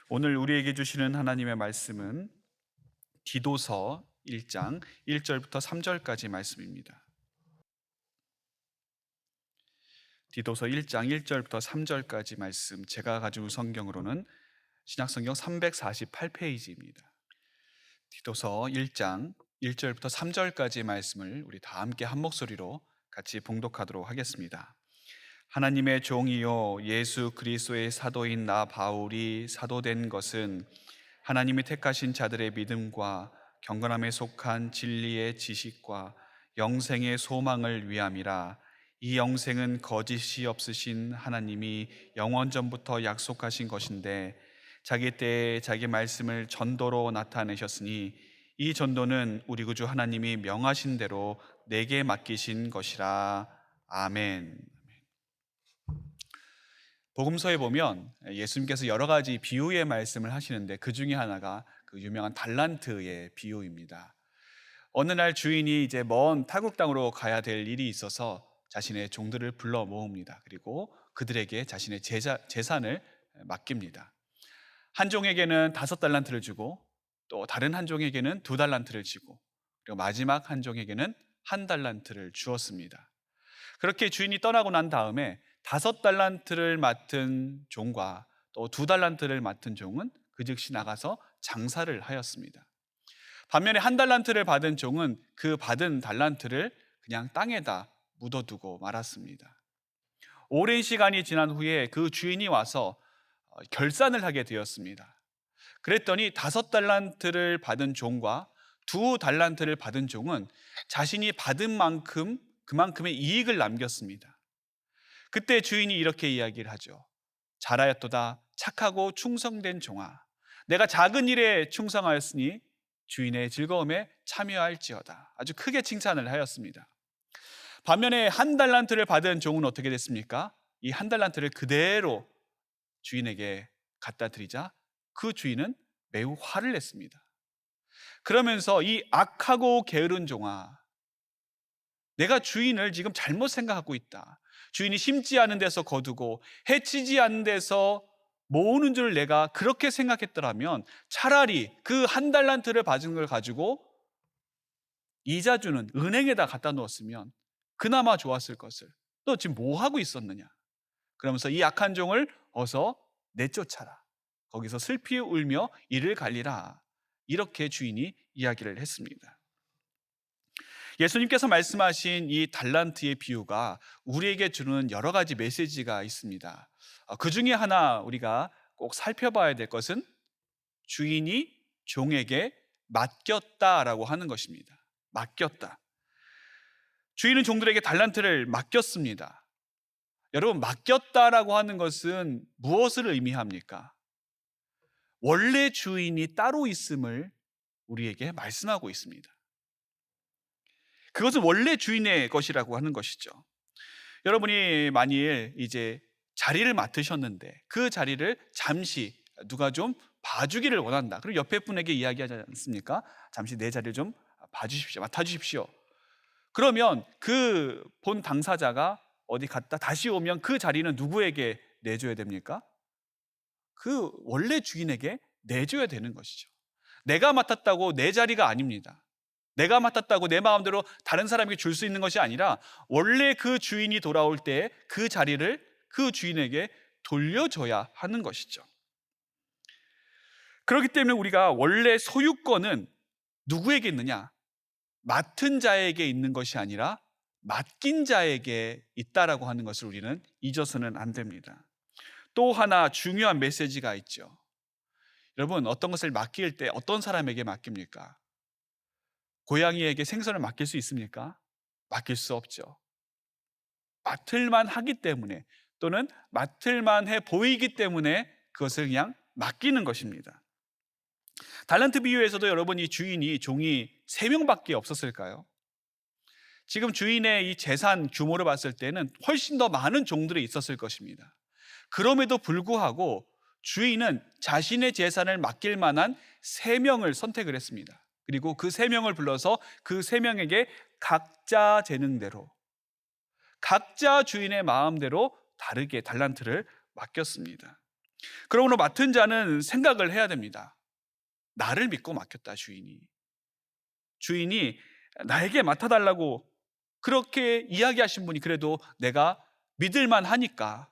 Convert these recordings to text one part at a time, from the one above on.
오늘 우리에게 주시는 하나님의 말씀은 디도서 1장 1절부터 3절까지 말씀입니다. 디도서 1장 1절부터 3절까지 말씀, 제가 가지고 성경으로는 신약성경 348페이지입니다. 디도서 1장 1절부터 3절까지 말씀을 우리 다 함께 한 목소리로 같이 봉독하도록 하겠습니다. 하나님의 종이요 예수 그리스도의 사도인 나 바울이 사도된 것은 하나님이 택하신 자들의 믿음과 경건함에 속한 진리의 지식과 영생의 소망을 위함이라. 이 영생은 거짓이 없으신 하나님이 영원 전부터 약속하신 것인데 자기 때에 자기 말씀을 전도로 나타내셨으니 이 전도는 우리 구주 하나님이 명하신 대로 내게 맡기신 것이라. 아멘. 복음서에 보면 예수님께서 여러 가지 비유의 말씀을 하시는데 그 중에 하나가 그 유명한 달란트의 비유입니다. 어느 날 주인이 이제 먼 타국 땅으로 가야 될 일이 있어서 자신의 종들을 불러 모읍니다. 그리고 그들에게 자신의 재산을 맡깁니다. 한 종에게는 5달란트를 주고 또 다른 한 종에게는 2달란트를 주고 그리고 마지막 한 종에게는 1달란트를 주었습니다. 그렇게 주인이 떠나고 난 다음에 5달란트를 맡은 종과 또 2달란트를 맡은 종은 그 즉시 나가서 장사를 하였습니다. 반면에 1달란트를 받은 종은 그 받은 달란트를 그냥 땅에다 묻어두고 말았습니다. 오랜 시간이 지난 후에 그 주인이 와서 결산을 하게 되었습니다. 그랬더니 5달란트를 받은 종과 2달란트를 받은 종은 자신이 받은 만큼 그만큼의 이익을 남겼습니다. 그때 주인이 이렇게 이야기를 하죠. 잘하였도다 착하고 충성된 종아, 내가 작은 일에 충성하였으니 주인의 즐거움에 참여할지어다. 아주 크게 칭찬을 하였습니다. 반면에 1달란트를 받은 종은 어떻게 됐습니까? 이 1달란트를 그대로 주인에게 갖다 드리자 그 주인은 매우 화를 냈습니다. 그러면서 이 악하고 게으른 종아, 내가 주인을 지금 잘못 생각하고 있다. 주인이 심지 않은 데서 거두고 해치지 않은 데서 모으는 줄 내가 그렇게 생각했더라면 차라리 그 1달란트를 받은 걸 가지고 이자 주는 은행에다 갖다 놓았으면 그나마 좋았을 것을 너 지금 뭐 하고 있었느냐. 그러면서 이 악한 종을 어서 내쫓아라. 거기서 슬피 울며 이를 갈리라. 이렇게 주인이 이야기를 했습니다. 예수님께서 말씀하신 이 달란트의 비유가 우리에게 주는 여러 가지 메시지가 있습니다. 그 중에 하나 우리가 꼭 살펴봐야 될 것은 주인이 종에게 맡겼다라고 하는 것입니다. 맡겼다. 주인은 종들에게 달란트를 맡겼습니다. 여러분, 맡겼다라고 하는 것은 무엇을 의미합니까? 원래 주인이 따로 있음을 우리에게 말씀하고 있습니다. 그것은 원래 주인의 것이라고 하는 것이죠. 여러분이 만일 이제 자리를 맡으셨는데 그 자리를 잠시 누가 좀 봐주기를 원한다. 그리고 옆에 분에게 이야기하지 않습니까? 잠시 내 자리를 좀 봐주십시오. 맡아주십시오. 그러면 그 본 당사자가 어디 갔다 다시 오면 그 자리는 누구에게 내줘야 됩니까? 그 원래 주인에게 내줘야 되는 것이죠. 내가 맡았다고 내 자리가 아닙니다. 내가 맡았다고 내 마음대로 다른 사람에게 줄 수 있는 것이 아니라 원래 그 주인이 돌아올 때 그 자리를 그 주인에게 돌려줘야 하는 것이죠. 그렇기 때문에 우리가 원래 소유권은 누구에게 있느냐? 맡은 자에게 있는 것이 아니라 맡긴 자에게 있다라고 하는 것을 우리는 잊어서는 안 됩니다. 또 하나 중요한 메시지가 있죠. 여러분, 어떤 것을 맡길 때 어떤 사람에게 맡깁니까? 고양이에게 생선을 맡길 수 있습니까? 맡길 수 없죠. 맡을만 하기 때문에 또는 맡을만 해 보이기 때문에 그것을 그냥 맡기는 것입니다. 달란트 비유에서도 여러분 이 주인이 종이 3명밖에 없었을까요? 지금 주인의 이 재산 규모를 봤을 때는 훨씬 더 많은 종들이 있었을 것입니다. 그럼에도 불구하고 주인은 자신의 재산을 맡길 만한 3명을 선택을 했습니다. 그리고 그 3명을 불러서 그 3명에게 각자 재능대로 각자 주인의 마음대로 다르게 달란트를 맡겼습니다. 그러므로 맡은 자는 생각을 해야 됩니다. 나를 믿고 맡겼다, 주인이. 주인이 나에게 맡아달라고 그렇게 이야기하신 분이 그래도 내가 믿을만 하니까,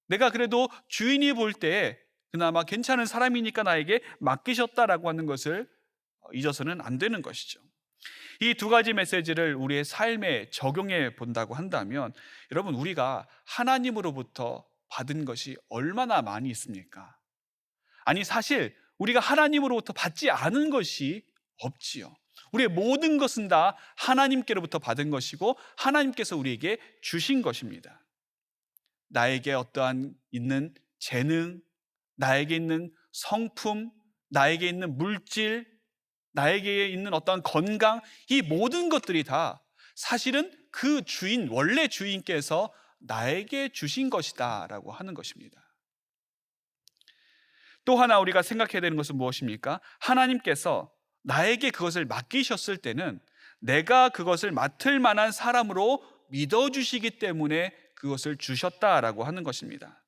내가 그래도 주인이 볼 때 그나마 괜찮은 사람이니까 나에게 맡기셨다라고 하는 것을 잊어서는 안 되는 것이죠. 이 두 가지 메시지를 우리의 삶에 적용해 본다고 한다면, 여러분, 우리가 하나님으로부터 받은 것이 얼마나 많이 있습니까? 아니, 사실 우리가 하나님으로부터 받지 않은 것이 없지요. 우리의 모든 것은 다 하나님께로부터 받은 것이고 하나님께서 우리에게 주신 것입니다. 나에게 어떠한 있는 재능, 나에게 있는 성품, 나에게 있는 물질, 나에게 있는 어떠한 건강, 이 모든 것들이 다 사실은 그 주인, 원래 주인께서 나에게 주신 것이다라고 하는 것입니다. 또 하나 우리가 생각해야 되는 것은 무엇입니까? 하나님께서 나에게 그것을 맡기셨을 때는 내가 그것을 맡을 만한 사람으로 믿어주시기 때문에 그것을 주셨다라고 하는 것입니다.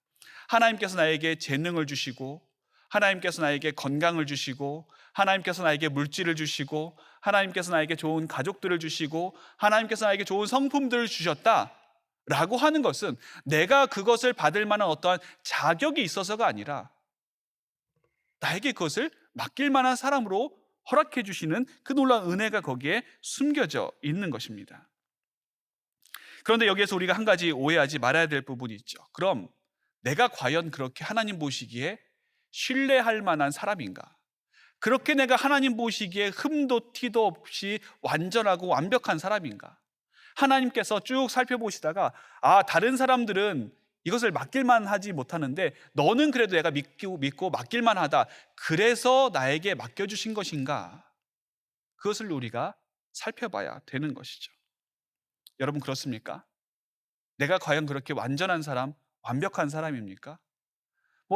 하나님께서 나에게 재능을 주시고, 하나님께서 나에게 건강을 주시고, 하나님께서 나에게 물질을 주시고, 하나님께서 나에게 좋은 가족들을 주시고, 하나님께서 나에게 좋은 성품들을 주셨다라고 하는 것은 내가 그것을 받을 만한 어떠한 자격이 있어서가 아니라 나에게 그것을 맡길 만한 사람으로 허락해 주시는 그 놀라운 은혜가 거기에 숨겨져 있는 것입니다. 그런데 여기에서 우리가 한 가지 오해하지 말아야 될 부분이 있죠. 그럼 내가 과연 그렇게 하나님 보시기에 신뢰할 만한 사람인가? 그렇게 내가 하나님 보시기에 흠도 티도 없이 완전하고 완벽한 사람인가? 하나님께서 쭉 살펴보시다가 다른 사람들은 이것을 맡길만 하지 못하는데 너는 그래도 내가 믿고 맡길만 하다, 그래서 나에게 맡겨주신 것인가? 그것을 우리가 살펴봐야 되는 것이죠. 여러분, 그렇습니까? 내가 과연 그렇게 완전한 사람, 완벽한 사람입니까?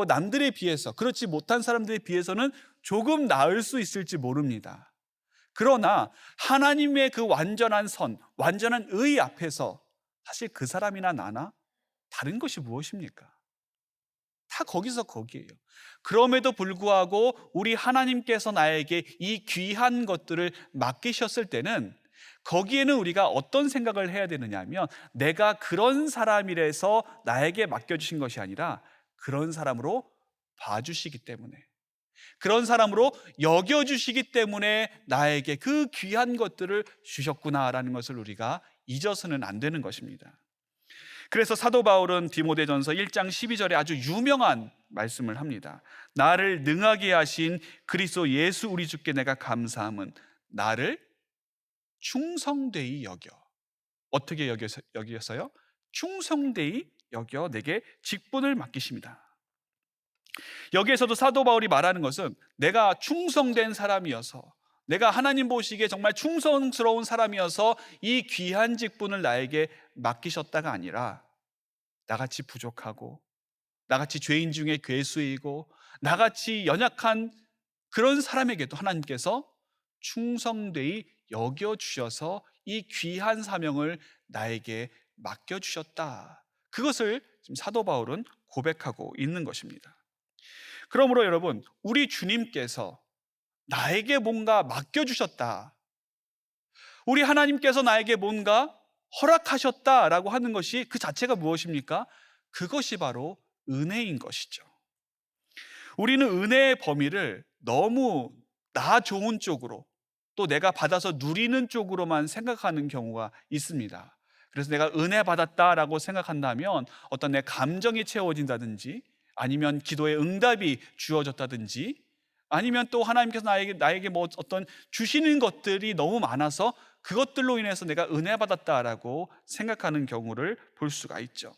남들에 비해서, 그렇지 못한 사람들에 비해서는 조금 나을 수 있을지 모릅니다. 그러나 하나님의 그 완전한 선, 완전한 의 앞에서 사실 그 사람이나 나나 다른 것이 무엇입니까? 다 거기서 거기에요. 그럼에도 불구하고 우리 하나님께서 나에게 이 귀한 것들을 맡기셨을 때는 거기에는 우리가 어떤 생각을 해야 되느냐 하면, 내가 그런 사람이라서 나에게 맡겨주신 것이 아니라 그런 사람으로 봐주시기 때문에, 그런 사람으로 여겨주시기 때문에 나에게 그 귀한 것들을 주셨구나라는 것을 우리가 잊어서는 안 되는 것입니다. 그래서 사도 바울은 디모데전서 1장 12절에 아주 유명한 말씀을 합니다. 나를 능하게 하신 그리스도 예수 우리 주께 내가 감사함은 나를 충성되이 여겨. 어떻게 여겨서요? 충성되이 여겨 내게 직분을 맡기십니다. 여기에서도 사도 바울이 말하는 것은 내가 충성된 사람이어서, 내가 하나님 보시기에 정말 충성스러운 사람이어서 이 귀한 직분을 나에게 맡기셨다가 아니라, 나같이 부족하고 나같이 죄인 중에 괴수이고 나같이 연약한 그런 사람에게도 하나님께서 충성되이 여겨주셔서 이 귀한 사명을 나에게 맡겨주셨다. 그것을 지금 사도 바울은 고백하고 있는 것입니다. 그러므로 여러분, 우리 주님께서 나에게 뭔가 맡겨주셨다, 우리 하나님께서 나에게 뭔가 허락하셨다라고 하는 것이 그 자체가 무엇입니까? 그것이 바로 은혜인 것이죠. 우리는 은혜의 범위를 너무 나 좋은 쪽으로, 또 내가 받아서 누리는 쪽으로만 생각하는 경우가 있습니다. 그래서 내가 은혜 받았다라고 생각한다면 어떤 내 감정이 채워진다든지, 아니면 기도의 응답이 주어졌다든지, 아니면 또 하나님께서 나에게 뭐 어떤 주시는 것들이 너무 많아서 그것들로 인해서 내가 은혜 받았다라고 생각하는 경우를 볼 수가 있죠.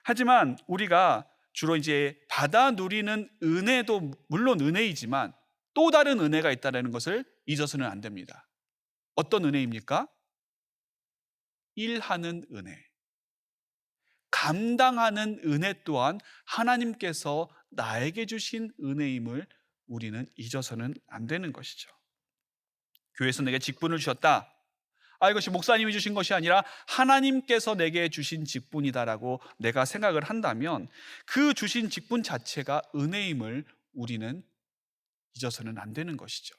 하지만 우리가 주로 이제 받아 누리는 은혜도 물론 은혜이지만 또 다른 은혜가 있다는 것을 잊어서는 안 됩니다. 어떤 은혜입니까? 일하는 은혜, 감당하는 은혜 또한 하나님께서 나에게 주신 은혜임을 우리는 잊어서는 안 되는 것이죠. 교회에서 내게 직분을 주셨다. 이것이 목사님이 주신 것이 아니라 하나님께서 내게 주신 직분이다라고 내가 생각을 한다면 그 주신 직분 자체가 은혜임을 우리는 잊어서는 안 되는 것이죠.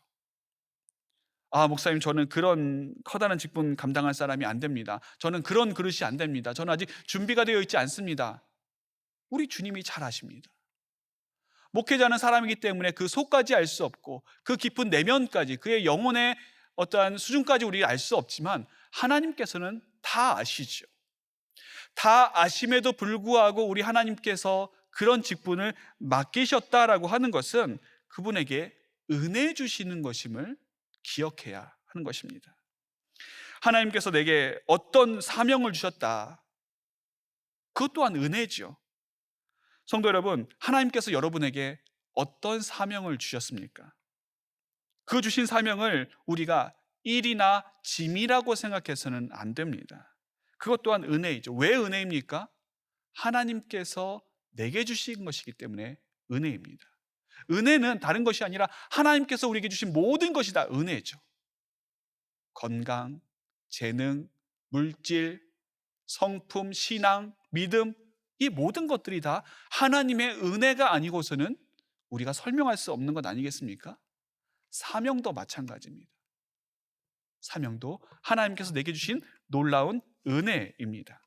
목사님, 저는 그런 커다란 직분 감당할 사람이 안 됩니다. 저는 그런 그릇이 안 됩니다. 저는 아직 준비가 되어 있지 않습니다. 우리 주님이 잘 아십니다. 목회자는 사람이기 때문에 그 속까지 알 수 없고 그 깊은 내면까지, 그의 영혼의 어떠한 수준까지 우리가 알 수 없지만 하나님께서는 다 아시죠. 다 아심에도 불구하고 우리 하나님께서 그런 직분을 맡기셨다라고 하는 것은 그분에게 은혜 주시는 것임을 기억해야 하는 것입니다. 하나님께서 내게 어떤 사명을 주셨다, 그것 또한 은혜죠. 성도 여러분, 하나님께서 여러분에게 어떤 사명을 주셨습니까? 그 주신 사명을 우리가 일이나 짐이라고 생각해서는 안 됩니다. 그것 또한 은혜이죠. 왜 은혜입니까? 하나님께서 내게 주신 것이기 때문에 은혜입니다. 은혜는 다른 것이 아니라 하나님께서 우리에게 주신 모든 것이 다 은혜죠. 건강, 재능, 물질, 성품, 신앙, 믿음, 이 모든 것들이 다 하나님의 은혜가 아니고서는 우리가 설명할 수 없는 것 아니겠습니까? 사명도 마찬가지입니다. 사명도 하나님께서 내게 주신 놀라운 은혜입니다.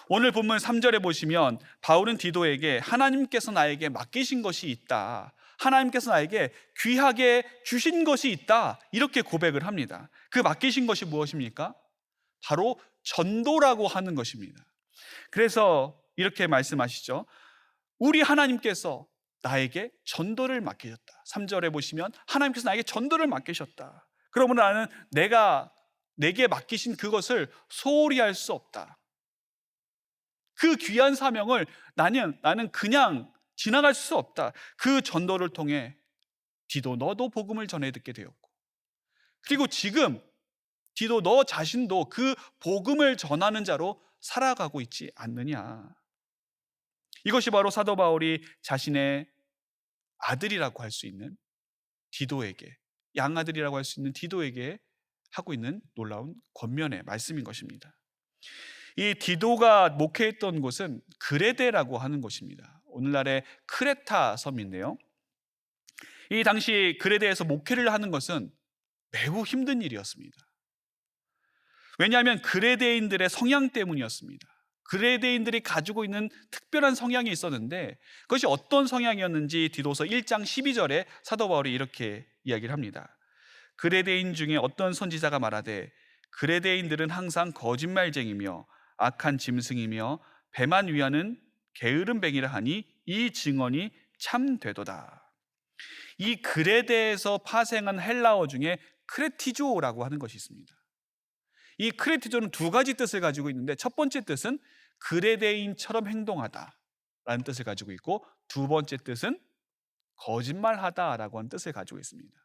오늘 본문 3절에 보시면 바울은 디도에게 하나님께서 나에게 맡기신 것이 있다, 하나님께서 나에게 귀하게 주신 것이 있다, 이렇게 고백을 합니다. 그 맡기신 것이 무엇입니까? 바로 전도라고 하는 것입니다. 그래서 이렇게 말씀하시죠. 우리 하나님께서 나에게 전도를 맡기셨다. 3절에 보시면 하나님께서 나에게 전도를 맡기셨다. 그러면 나는 내게 맡기신 그것을 소홀히 할 수 없다. 그 귀한 사명을 나는 그냥 지나갈 수 없다. 그 전도를 통해 디도, 너도 복음을 전해 듣게 되었고, 그리고 지금 디도, 너 자신도 그 복음을 전하는 자로 살아가고 있지 않느냐. 이것이 바로 사도 바울이 자신의 아들이라고 할 수 있는 디도에게, 양아들이라고 할 수 있는 디도에게 하고 있는 놀라운 권면의 말씀인 것입니다. 이 디도가 목회했던 곳은 그레데라고 하는 곳입니다. 오늘날의 크레타 섬인데요, 이 당시 그레데에서 목회를 하는 것은 매우 힘든 일이었습니다. 왜냐하면 그레데인들의 성향 때문이었습니다. 그레데인들이 가지고 있는 특별한 성향이 있었는데, 그것이 어떤 성향이었는지 디도서 1장 12절에 사도 바울이 이렇게 이야기를 합니다. 그레데인 중에 어떤 선지자가 말하되 그레데인들은 항상 거짓말쟁이며 악한 짐승이며 배만 위하는 게으름뱅이라 하니 이 증언이 참되도다. 이 그레데에서 파생한 헬라어 중에 크레티조라고 하는 것이 있습니다. 이 크레티조는 두 가지 뜻을 가지고 있는데, 첫 번째 뜻은 그레데인처럼 행동하다 라는 뜻을 가지고 있고, 두 번째 뜻은 거짓말하다라고 하는 뜻을 가지고 있습니다.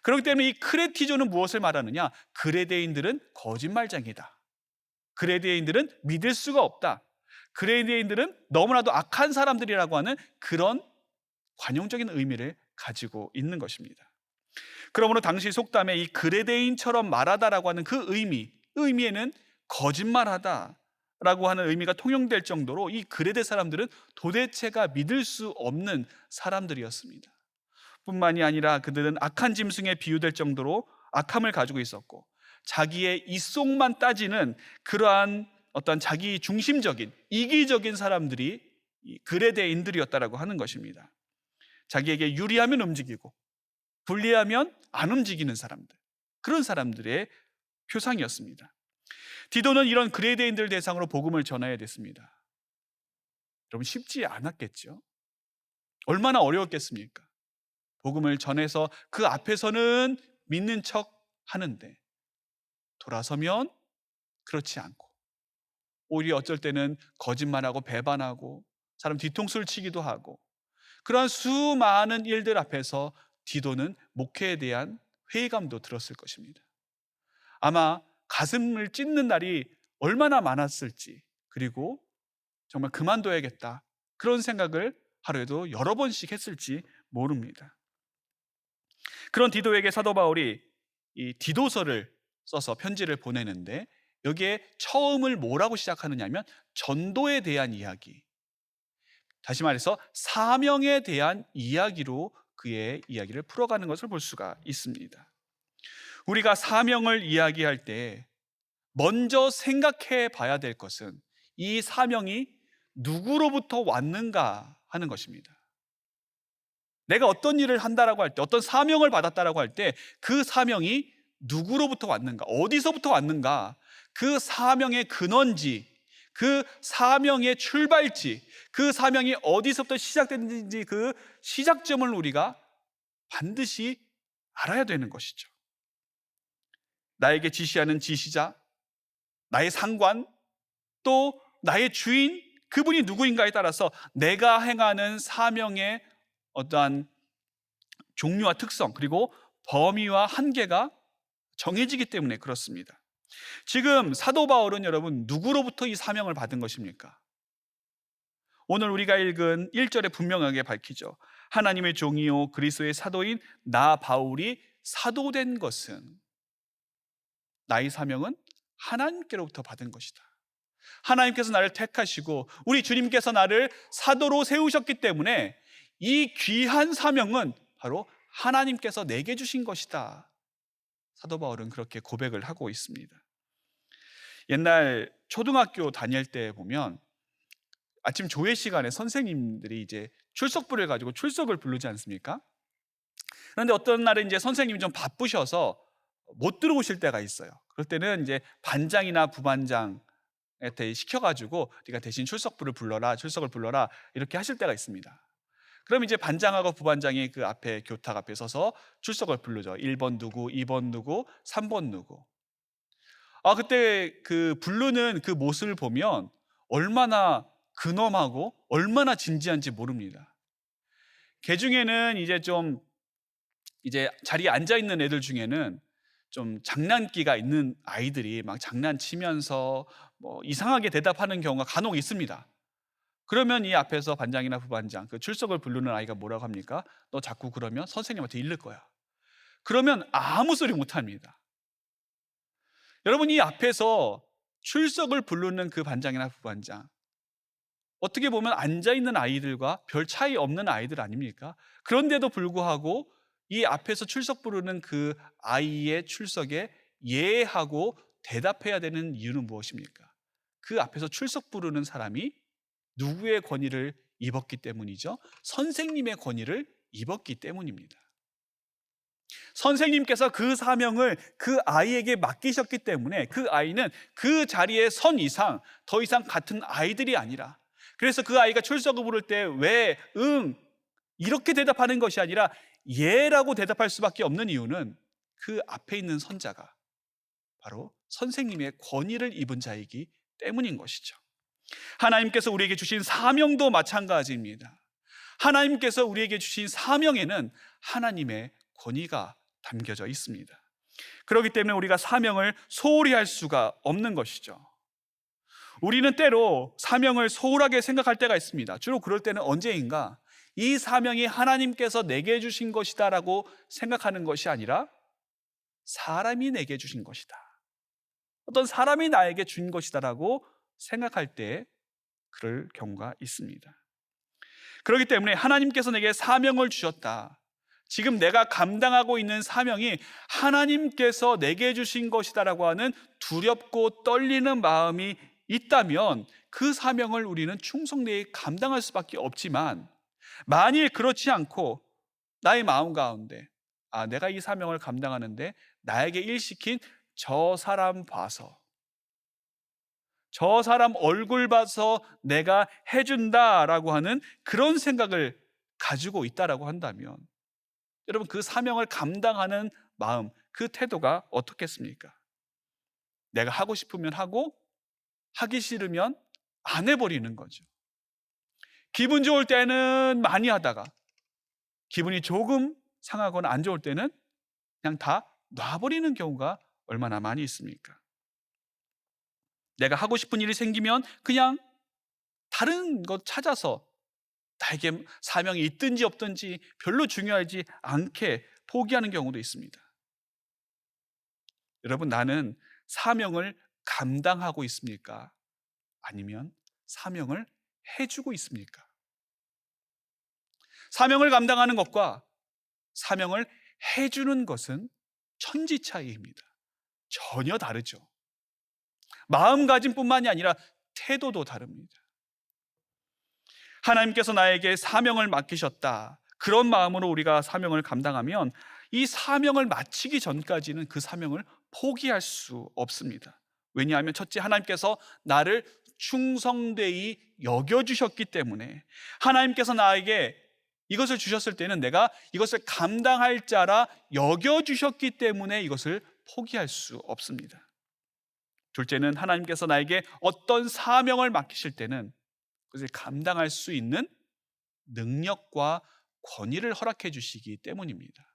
그렇기 때문에 이 크레티조는 무엇을 말하느냐? 그레데인들은 거짓말쟁이다, 그레데인들은 믿을 수가 없다, 그레데인들은 너무나도 악한 사람들이라고 하는 그런 관용적인 의미를 가지고 있는 것입니다. 그러므로 당시 속담에 이 그레데인처럼 말하다라고 하는 그 의미에는 거짓말하다라고 하는 의미가 통용될 정도로 이 그레데 사람들은 도대체가 믿을 수 없는 사람들이었습니다. 뿐만이 아니라 그들은 악한 짐승에 비유될 정도로 악함을 가지고 있었고, 자기의 이속만 따지는 그러한 어떤 자기 중심적인 이기적인 사람들이 그레데인들이었다라고 하는 것입니다. 자기에게 유리하면 움직이고 불리하면 안 움직이는 사람들, 그런 사람들의 표상이었습니다. 디도는 이런 그레데인들 대상으로 복음을 전해야 됐습니다. 여러분, 쉽지 않았겠죠? 얼마나 어려웠겠습니까? 복음을 전해서 그 앞에서는 믿는 척 하는데 돌아서면 그렇지 않고, 오히려 어쩔 때는 거짓말하고 배반하고 사람 뒤통수를 치기도 하고, 그러한 수많은 일들 앞에서 디도는 목회에 대한 회의감도 들었을 것입니다. 아마 가슴을 찢는 날이 얼마나 많았을지, 그리고 정말 그만둬야겠다 그런 생각을 하루에도 여러 번씩 했을지 모릅니다. 그런 디도에게 사도 바울이 이 디도서를 써서 편지를 보내는데 여기에 처음을 뭐라고 시작하느냐면 전도에 대한 이야기, 다시 말해서 사명에 대한 이야기로 그의 이야기를 풀어가는 것을 볼 수가 있습니다. 우리가 사명을 이야기할 때 먼저 생각해 봐야 될 것은 이 사명이 누구로부터 왔는가 하는 것입니다. 내가 어떤 일을 한다라고 할 때, 어떤 사명을 받았다라고 할 때 그 사명이 누구로부터 왔는가, 어디서부터 왔는가, 그 사명의 근원지, 그 사명의 출발지, 그 사명이 어디서부터 시작됐는지 그 시작점을 우리가 반드시 알아야 되는 것이죠. 나에게 지시하는 지시자, 나의 상관, 또 나의 주인, 그분이 누구인가에 따라서 내가 행하는 사명의 어떠한 종류와 특성, 그리고 범위와 한계가 정해지기 때문에 그렇습니다. 지금 사도 바울은 여러분 누구로부터 이 사명을 받은 것입니까? 오늘 우리가 읽은 1절에 분명하게 밝히죠. 하나님의 종이요 그리스도의 사도인 나 바울이 사도된 것은, 나의 사명은 하나님께로부터 받은 것이다. 하나님께서 나를 택하시고 우리 주님께서 나를 사도로 세우셨기 때문에 이 귀한 사명은 바로 하나님께서 내게 주신 것이다. 사도 바울은 그렇게 고백을 하고 있습니다. 옛날 초등학교 다닐 때 보면 아침 조회 시간에 선생님들이 이제 출석부를 가지고 출석을 부르지 않습니까? 그런데 어떤 날은 이제 선생님이 좀 바쁘셔서 못 들어오실 때가 있어요. 그럴 때는 이제 반장이나 부반장한테 시켜가지고 네가 대신 출석부를 불러라, 출석을 불러라 이렇게 하실 때가 있습니다. 그럼 이제 반장하고 부반장이 그 앞에 교탁 앞에 서서 출석을 부르죠. 1번 누구, 2번 누구, 3번 누구. 그때 그 부르는 그 모습을 보면 얼마나 근엄하고 얼마나 진지한지 모릅니다. 그 중에는 이제 자리에 앉아 있는 애들 중에는 좀 장난기가 있는 아이들이 막 장난치면서 뭐 이상하게 대답하는 경우가 간혹 있습니다. 그러면 이 앞에서 반장이나 부반장, 그 출석을 부르는 아이가 뭐라고 합니까? 너 자꾸 그러면 선생님한테 일를 거야. 그러면 아무 소리 못 합니다. 여러분, 이 앞에서 출석을 부르는 그 반장이나 부반장, 어떻게 보면 앉아있는 아이들과 별 차이 없는 아이들 아닙니까? 그런데도 불구하고 이 앞에서 출석 부르는 그 아이의 출석에 예하고 대답해야 되는 이유는 무엇입니까? 그 앞에서 출석 부르는 사람이 누구의 권위를 입었기 때문이죠? 선생님의 권위를 입었기 때문입니다. 선생님께서 그 사명을 그 아이에게 맡기셨기 때문에 그 아이는 그 자리에 선 이상 더 이상 같은 아이들이 아니라, 그래서 그 아이가 출석을 부를 때 왜, 응 이렇게 대답하는 것이 아니라 예라고 대답할 수밖에 없는 이유는 그 앞에 있는 선자가 바로 선생님의 권위를 입은 자이기 때문인 것이죠. 하나님께서 우리에게 주신 사명도 마찬가지입니다. 하나님께서 우리에게 주신 사명에는 하나님의 권위가 담겨져 있습니다. 그렇기 때문에 우리가 사명을 소홀히 할 수가 없는 것이죠. 우리는 때로 사명을 소홀하게 생각할 때가 있습니다. 주로 그럴 때는 언제인가? 이 사명이 하나님께서 내게 주신 것이다라고 생각하는 것이 아니라 사람이 내게 주신 것이다, 어떤 사람이 나에게 준 것이다라고 생각할 때 그럴 경우가 있습니다. 그렇기 때문에 하나님께서 내게 사명을 주셨다, 지금 내가 감당하고 있는 사명이 하나님께서 내게 주신 것이다라고 하는 두렵고 떨리는 마음이 있다면 그 사명을 우리는 충성되이 감당할 수밖에 없지만, 만일 그렇지 않고 나의 마음 가운데 내가 이 사명을 감당하는데 나에게 일시킨 저 사람 봐서, 저 사람 얼굴 봐서 내가 해준다라고 하는 그런 생각을 가지고 있다라고 한다면, 여러분 그 사명을 감당하는 마음, 그 태도가 어떻겠습니까? 내가 하고 싶으면 하고 하기 싫으면 안 해버리는 거죠. 기분 좋을 때는 많이 하다가 기분이 조금 상하거나 안 좋을 때는 그냥 다 놔버리는 경우가 얼마나 많이 있습니까? 내가 하고 싶은 일이 생기면 그냥 다른 것 찾아서 나에게 사명이 있든지 없든지 별로 중요하지 않게 포기하는 경우도 있습니다. 여러분, 나는 사명을 감당하고 있습니까? 아니면 사명을 해주고 있습니까? 사명을 감당하는 것과 사명을 해주는 것은 천지 차이입니다. 전혀 다르죠. 마음가짐뿐만이 아니라 태도도 다릅니다. 하나님께서 나에게 사명을 맡기셨다. 그런 마음으로 우리가 사명을 감당하면 이 사명을 마치기 전까지는 그 사명을 포기할 수 없습니다. 왜냐하면 첫째, 하나님께서 나를 충성되이 여겨주셨기 때문에, 하나님께서 나에게 이것을 주셨을 때는 내가 이것을 감당할 자라 여겨주셨기 때문에 이것을 포기할 수 없습니다. 둘째는 하나님께서 나에게 어떤 사명을 맡기실 때는 그것을 감당할 수 있는 능력과 권위를 허락해 주시기 때문입니다.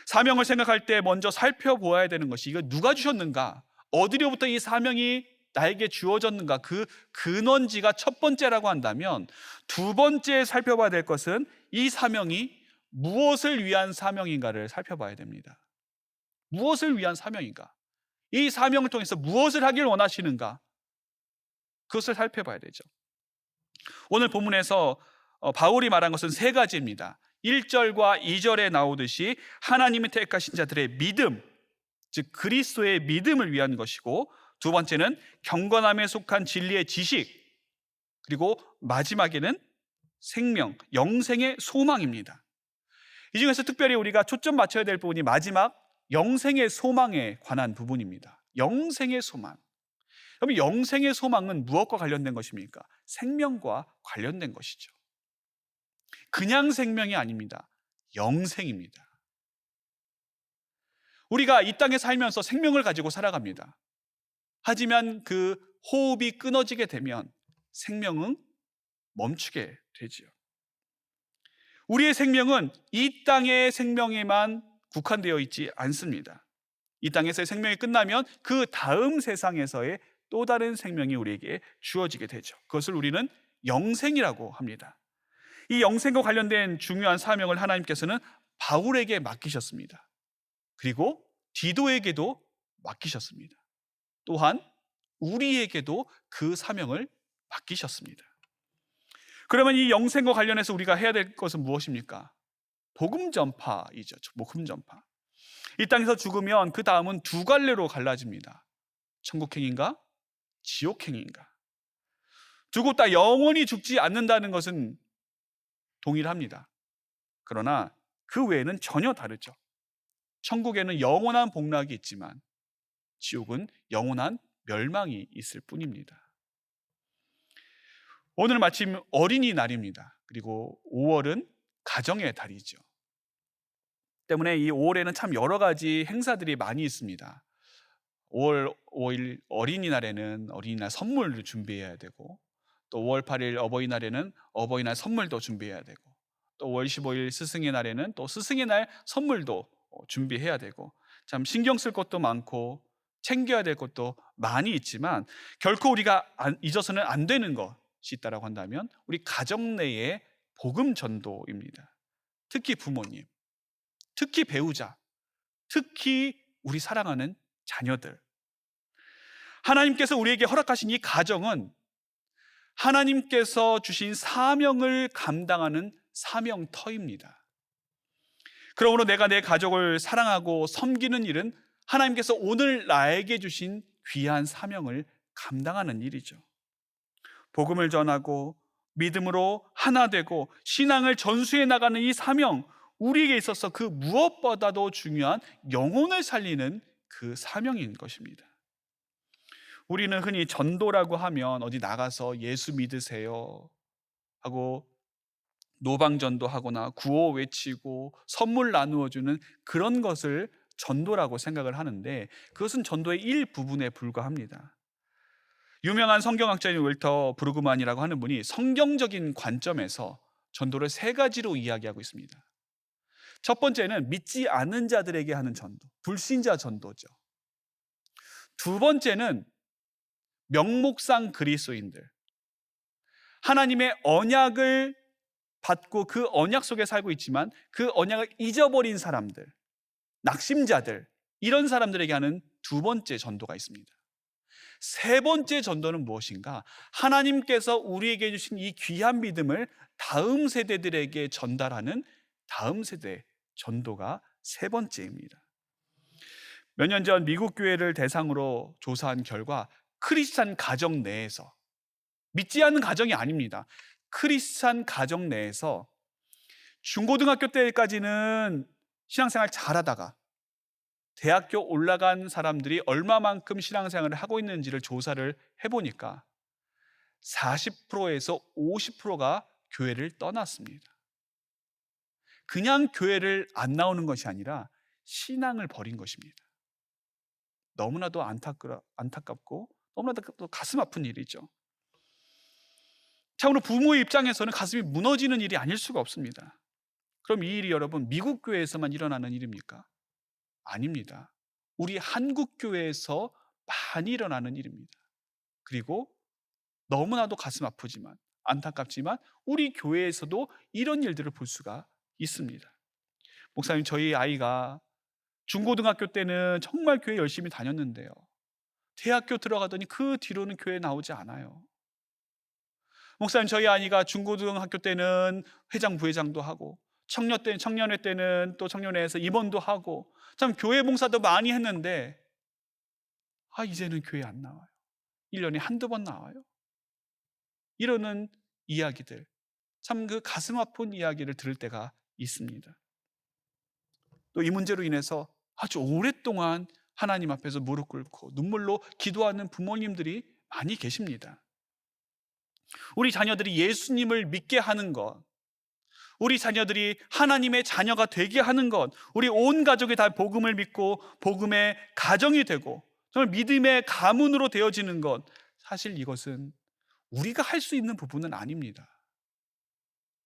사명을 생각할 때 먼저 살펴보아야 되는 것이, 이거 누가 주셨는가? 어디로부터 이 사명이 나에게 주어졌는가? 그 근원지가 첫 번째라고 한다면, 두 번째 살펴봐야 될 것은 이 사명이 무엇을 위한 사명인가를 살펴봐야 됩니다. 무엇을 위한 사명인가? 이 사명을 통해서 무엇을 하길 원하시는가? 그것을 살펴봐야 되죠. 오늘 본문에서 바울이 말한 것은 세 가지입니다. 1절과 2절에 나오듯이 하나님이 택하신 자들의 믿음, 즉 그리스도의 믿음을 위한 것이고, 두 번째는 경건함에 속한 진리의 지식, 그리고 마지막에는 생명, 영생의 소망입니다. 이 중에서 특별히 우리가 초점 맞춰야 될 부분이 마지막 영생의 소망에 관한 부분입니다. 영생의 소망. 그럼 영생의 소망은 무엇과 관련된 것입니까? 생명과 관련된 것이죠. 그냥 생명이 아닙니다. 영생입니다. 우리가 이 땅에 살면서 생명을 가지고 살아갑니다. 하지만 그 호흡이 끊어지게 되면 생명은 멈추게 되지요. 우리의 생명은 이 땅의 생명에만 국한되어 있지 않습니다. 이 땅에서의 생명이 끝나면 그 다음 세상에서의 또 다른 생명이 우리에게 주어지게 되죠. 그것을 우리는 영생이라고 합니다. 이 영생과 관련된 중요한 사명을 하나님께서는 바울에게 맡기셨습니다. 그리고 디도에게도 맡기셨습니다. 또한 우리에게도 그 사명을 맡기셨습니다. 그러면 이 영생과 관련해서 우리가 해야 될 것은 무엇입니까? 복음 전파이죠. 복음 전파. 이 땅에서 죽으면 그 다음은 두 갈래로 갈라집니다. 천국행인가? 지옥행인가? 두 곳 다 영원히 죽지 않는다는 것은 동일합니다. 그러나 그 외에는 전혀 다르죠. 천국에는 영원한 복락이 있지만 지옥은 영원한 멸망이 있을 뿐입니다. 오늘 마침 어린이날입니다. 그리고 5월은 가정의 달이죠. 때문에 이 5월에는 참 여러 가지 행사들이 많이 있습니다. 5월 5일 어린이날에는 어린이날 선물을 준비해야 되고, 또 5월 8일 어버이날에는 어버이날 선물도 준비해야 되고, 또 5월 15일 스승의 날에는 또 스승의 날 선물도 준비해야 되고, 참 신경 쓸 것도 많고 챙겨야 될 것도 많이 있지만, 결코 우리가 잊어서는 안 되는 것이 있다고 한다면 우리 가정 내의 복음 전도입니다. 특히 부모님, 특히 배우자, 특히 우리 사랑하는 자녀들. 하나님께서 우리에게 허락하신 이 가정은 하나님께서 주신 사명을 감당하는 사명터입니다. 그러므로 내가 내 가족을 사랑하고 섬기는 일은 하나님께서 오늘 나에게 주신 귀한 사명을 감당하는 일이죠. 복음을 전하고 믿음으로 하나 되고 신앙을 전수해 나가는 이 사명, 우리에게 있어서 그 무엇보다도 중요한 영혼을 살리는 그 사명인 것입니다. 우리는 흔히 전도라고 하면 어디 나가서 예수 믿으세요 하고 노방전도하거나 구호 외치고 선물 나누어주는 그런 것을 전도라고 생각을 하는데, 그것은 전도의 일부분에 불과합니다. 유명한 성경학자인 웰터 브루그만이라고 하는 분이 성경적인 관점에서 전도를 세 가지로 이야기하고 있습니다. 첫 번째는 믿지 않는 자들에게 하는 전도, 불신자 전도죠. 두 번째는 명목상 그리스도인들, 하나님의 언약을 받고 그 언약 속에 살고 있지만 그 언약을 잊어버린 사람들, 낙심자들, 이런 사람들에게 하는 두 번째 전도가 있습니다. 세 번째 전도는 무엇인가? 하나님께서 우리에게 주신 이 귀한 믿음을 다음 세대들에게 전달하는 다음 세대 전도가 세 번째입니다. 몇 년 전 미국 교회를 대상으로 조사한 결과 크리스찬 가정 내에서, 믿지 않는 가정이 아닙니다, 크리스찬 가정 내에서 중고등학교 때까지는 신앙생활 잘하다가 대학교 올라간 사람들이 얼마만큼 신앙생활을 하고 있는지를 조사를 해보니까 40%에서 50%가 교회를 떠났습니다. 그냥 교회를 안 나오는 것이 아니라 신앙을 버린 것입니다. 너무나도 안타깝고 너무나도 또 가슴 아픈 일이죠. 참으로 부모의 입장에서는 가슴이 무너지는 일이 아닐 수가 없습니다. 그럼 이 일이 여러분 미국 교회에서만 일어나는 일입니까? 아닙니다. 우리 한국 교회에서 많이 일어나는 일입니다. 그리고 너무나도 가슴 아프지만 안타깝지만 우리 교회에서도 이런 일들을 볼 수가 있습니다. 목사님, 저희 아이가 중고등학교 때는 정말 교회 열심히 다녔는데요, 대학교 들어가더니 그 뒤로는 교회 나오지 않아요. 목사님, 저희 아이가 중고등학교 때는 회장 부회장도 하고 청년회 때는 또 청년회에서 임원도 하고 참 교회 봉사도 많이 했는데 이제는 교회 안 나와요. 1년에 한두 번 나와요. 이러는 이야기들, 참 그 가슴 아픈 이야기를 들을 때가 있습니다. 또 이 문제로 인해서 아주 오랫동안 하나님 앞에서 무릎 꿇고 눈물로 기도하는 부모님들이 많이 계십니다. 우리 자녀들이 예수님을 믿게 하는 것, 우리 자녀들이 하나님의 자녀가 되게 하는 것, 우리 온 가족이 다 복음을 믿고 복음의 가정이 되고 정말 믿음의 가문으로 되어지는 것, 사실 이것은 우리가 할 수 있는 부분은 아닙니다.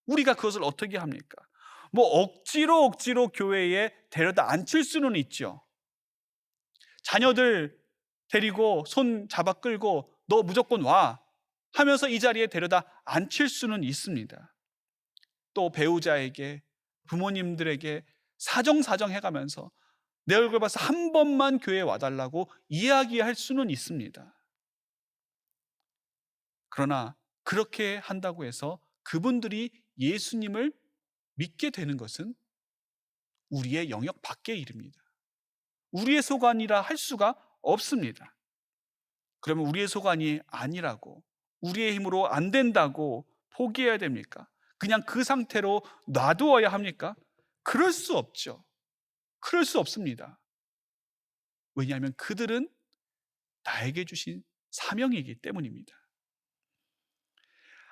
우리가 그것을 어떻게 합니까? 억지로 교회에 데려다 앉힐 수는 있죠. 자녀들 데리고 손 잡아 끌고 너 무조건 와 하면서 이 자리에 데려다 앉힐 수는 있습니다. 또 배우자에게, 부모님들에게 사정사정 해가면서 내 얼굴 봐서 한 번만 교회에 와달라고 이야기할 수는 있습니다. 그러나 그렇게 한다고 해서 그분들이 예수님을 믿게 되는 것은 우리의 영역 밖의 일입니다. 우리의 소관이라 할 수가 없습니다. 그러면 우리의 소관이 아니라고, 우리의 힘으로 안 된다고 포기해야 됩니까? 그냥 그 상태로 놔두어야 합니까? 그럴 수 없죠. 그럴 수 없습니다. 왜냐하면 그들은 나에게 주신 사명이기 때문입니다.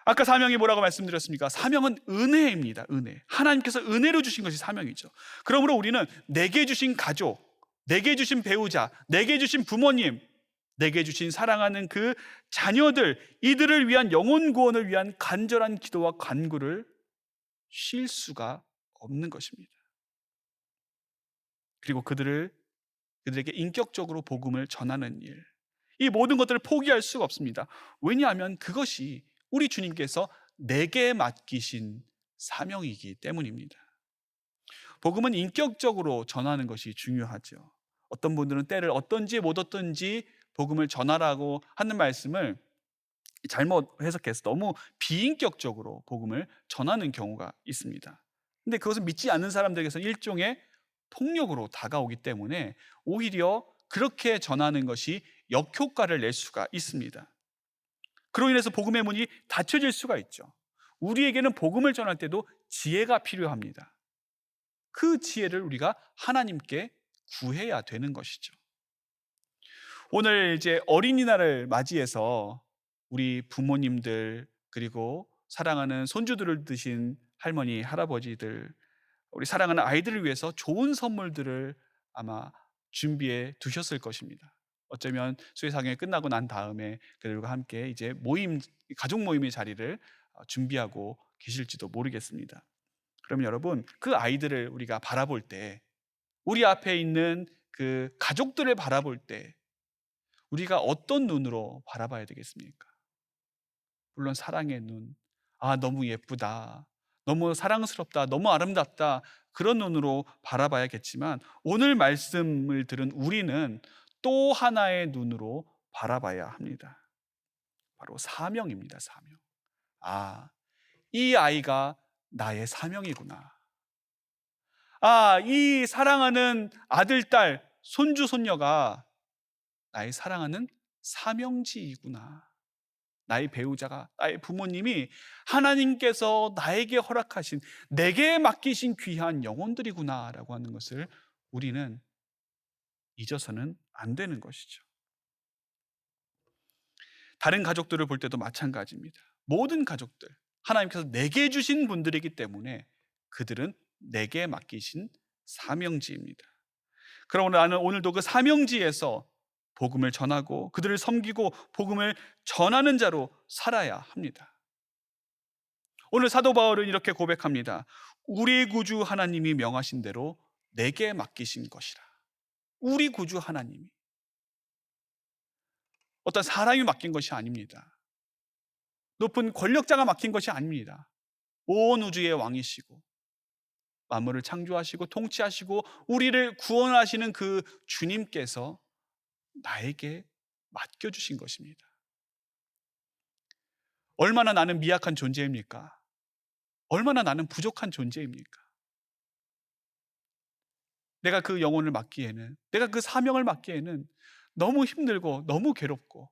아까 사명이 뭐라고 말씀드렸습니까? 사명은 은혜입니다. 은혜. 하나님께서 은혜로 주신 것이 사명이죠. 그러므로 우리는 내게 주신 가족, 내게 주신 배우자, 내게 주신 부모님, 내게 주신 사랑하는 그 자녀들, 이들을 위한 영혼 구원을 위한 간절한 기도와 간구를 쉴 수가 없는 것입니다. 그리고 그들에게 인격적으로 복음을 전하는 일, 이 모든 것들을 포기할 수가 없습니다. 왜냐하면 그것이 우리 주님께서 내게 맡기신 사명이기 때문입니다. 복음은 인격적으로 전하는 것이 중요하죠. 어떤 분들은 때를 어떤지 못 어떤지 복음을 전하라고 하는 말씀을 잘못 해석해서 너무 비인격적으로 복음을 전하는 경우가 있습니다. 근데 그것은 믿지 않는 사람들에게서는 일종의 폭력으로 다가오기 때문에 오히려 그렇게 전하는 것이 역효과를 낼 수가 있습니다. 그로 인해서 복음의 문이 닫혀질 수가 있죠. 우리에게는 복음을 전할 때도 지혜가 필요합니다. 그 지혜를 우리가 하나님께 구해야 되는 것이죠. 오늘 이제 어린이날을 맞이해서 우리 부모님들, 그리고 사랑하는 손주들을 두신 할머니, 할아버지들, 우리 사랑하는 아이들을 위해서 좋은 선물들을 아마 준비해 두셨을 것입니다. 어쩌면 수혜상영이 끝나고 난 다음에 그들과 함께 이제 가족 모임의 자리를 준비하고 계실지도 모르겠습니다. 그러면 여러분, 그 아이들을 우리가 바라볼 때, 우리 앞에 있는 그 가족들을 바라볼 때 우리가 어떤 눈으로 바라봐야 되겠습니까? 물론 사랑의 눈, 너무 예쁘다, 너무 사랑스럽다, 너무 아름답다, 그런 눈으로 바라봐야겠지만 오늘 말씀을 들은 우리는 또 하나의 눈으로 바라봐야 합니다. 바로 사명입니다. 사명. 아, 이 아이가 나의 사명이구나. 아, 이 사랑하는 아들, 딸, 손주, 손녀가 나의 사랑하는 사명지이구나. 나의 배우자가, 나의 부모님이 하나님께서 나에게 허락하신, 내게 맡기신 귀한 영혼들이구나라고 하는 것을 우리는 잊어서는 안 되는 것이죠. 다른 가족들을 볼 때도 마찬가지입니다. 모든 가족들, 하나님께서 내게 주신 분들이기 때문에 그들은 내게 맡기신 사명지입니다. 그럼 나는 오늘도 그 사명지에서 복음을 전하고 그들을 섬기고 복음을 전하는 자로 살아야 합니다. 오늘 사도 바울은 이렇게 고백합니다. 우리 구주 하나님이 명하신 대로 내게 맡기신 것이라. 우리 구주 하나님이. 어떤 사람이 맡긴 것이 아닙니다. 높은 권력자가 맡긴 것이 아닙니다. 온 우주의 왕이시고 만물을 창조하시고 통치하시고 우리를 구원하시는 그 주님께서 나에게 맡겨주신 것입니다. 얼마나 나는 미약한 존재입니까? 얼마나 나는 부족한 존재입니까? 내가 그 영혼을 맡기에는, 내가 그 사명을 맡기에는 너무 힘들고 너무 괴롭고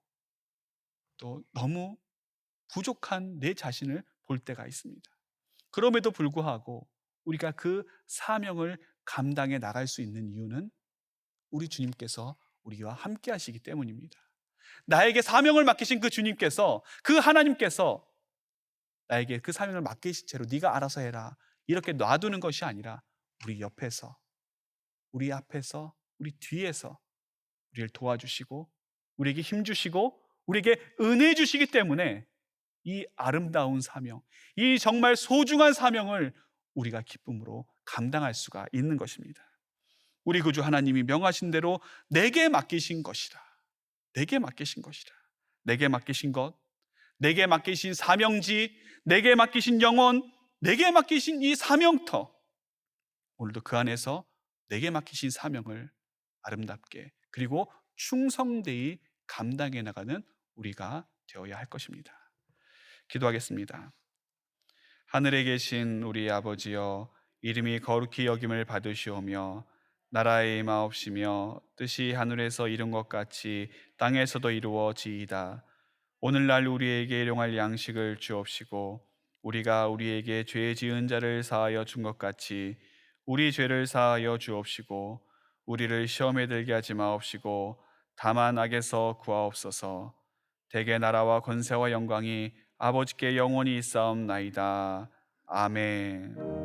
또 너무 부족한 내 자신을 볼 때가 있습니다. 그럼에도 불구하고 우리가 그 사명을 감당해 나갈 수 있는 이유는 우리 주님께서 우리와 함께 하시기 때문입니다. 나에게 사명을 맡기신 그 주님께서, 그 하나님께서 나에게 그 사명을 맡기신 채로 네가 알아서 해라 이렇게 놔두는 것이 아니라 우리 옆에서, 우리 앞에서, 우리 뒤에서 우리를 도와주시고 우리에게 힘주시고 우리에게 은혜 주시기 때문에 이 아름다운 사명, 이 정말 소중한 사명을 우리가 기쁨으로 감당할 수가 있는 것입니다. 우리 구주 하나님이 명하신 대로 내게 맡기신 것이라. 내게 맡기신 것이라. 내게 맡기신 것, 내게 맡기신 사명지, 내게 맡기신 영혼, 내게 맡기신 이 사명터, 오늘도 그 안에서 내게 맡기신 사명을 아름답게 그리고 충성되이 감당해 나가는 우리가 되어야 할 것입니다. 기도하겠습니다. 하늘에 계신 우리 아버지여, 이름이 거룩히 여김을 받으시오며 나라의 임하옵시며 뜻이 하늘에서 이룬 것 같이 땅에서도 이루어지이다. 오늘날 우리에게 일용할 양식을 주옵시고 우리가 우리에게 죄 지은 자를 사하여 준 것 같이 우리 죄를 사하여 주옵시고 우리를 시험에 들게 하지 마옵시고 다만 악에서 구하옵소서. 대개 나라와 권세와 영광이 아버지께 영원히 있사옵나이다. 아멘.